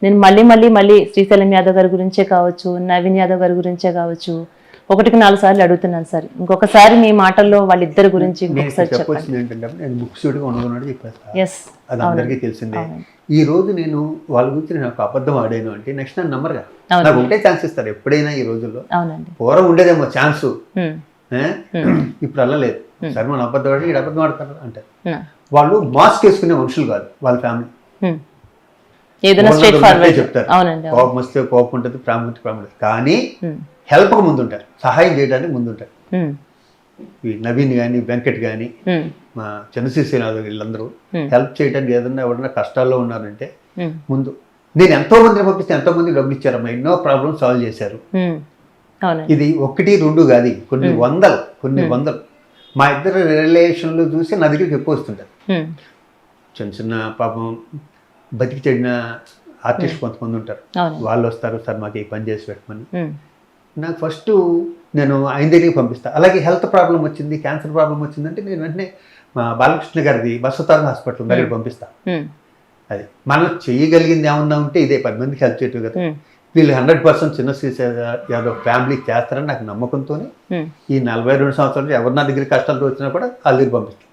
నేను మళ్ళీ శ్రీశైలం యాదవ్ గారి గురించే కావచ్చు, నవీన్ యాదవ్ గారి గురించే కావచ్చు, 1-4 సార్లు అడుగుతున్నాను సార్. ఇంకొకసారి మీ మాటల్లో వాళ్ళిద్దరి గురించి ఇంకొకసారి చెప్పండి. ఏంటంటే నేను ముఖ్యుడిగా ఉండదు చెప్పేస్తాను, ఎస్, అది అందరికీ తెలిసిందే. ఈ రోజు నేను వాళ్ళ గురించి నేను ఒక అబద్ధం ఆడాను అంటే నెక్స్ట్ నన్ను నమ్మరుగా, నాకు ఒకటే ఛాన్స్ ఇస్తారు ఎప్పుడైనా ఈ రోజుల్లో. అవునండి, పూర్వం ఉండేదేమో ఛాన్స్, ఇప్పుడు అలా లేదు. సరే మనం అబద్ధం ఆడి అబద్ధం ఆడతారు అంటే వాళ్ళు మాస్క్ వేసుకునే మనుషులు కాదు వాళ్ళ ఫ్యామిలీ. ఏదైనా స్ట్రైట్ ఫార్వర్డ్ చెప్తారు, కోపం వస్తే కోపం ఉంటుంది, ప్రేమ ఉంటే ప్రేమ ఉంటుంది, కానీ హెల్ప్కి ముందుంటారు, సహాయం చేయడానికి ముందుంటారు. ఈ నవీన్ కానీ వెంకట్ కానీ మా చంద్రశేఖర్ వీళ్ళందరూ హెల్ప్ చేయడానికి ఏదన్నా ఎవరన్నా కష్టాల్లో ఉన్నారంటే ముందు. నేను ఎంతో మందిని పంపిస్తే ఎంతో మంది డబ్బులు ఇచ్చారమ్మా, ఎన్నో ప్రాబ్లమ్స్ సాల్వ్ చేశారు. ఇది 1-2 కాదు, కొన్ని వందలు. మా ఇద్దరు రిలేషన్లు చూసి నా దగ్గరికి ఎక్కువ వస్తుంటారు. చిన్న పాపం బతికి చెడిన ఆర్టిస్ట్ కొంతమంది ఉంటారు, వాళ్ళు వస్తారు, సార్ మాకు ఈ పని చేసి పెట్టమని. నాకు ఫస్ట్ నేను ఆయన దగ్గరికి పంపిస్తాను. అలాగే హెల్త్ ప్రాబ్లం వచ్చింది, క్యాన్సర్ ప్రాబ్లం వచ్చిందంటే నేను వెంటనే మా బాలకృష్ణ గారిది బసవతారణ హాస్పిటల్ దగ్గర పంపిస్తాను. అది మనం చేయగలిగింది ఏమన్నా ఉంటే ఇదే 10 మందికి హెల్ప్ చేయటం కదా. వీళ్ళు 100% చిన్న శ్రీశైలం యాదవ్ ఫ్యామిలీ చేస్తారని నాకు నమ్మకంతో ఈ 42 సంవత్సరాలు ఎవరు నా దగ్గర కష్టాలు వచ్చినా కూడా వాళ్ళ దగ్గర పంపిస్తాను.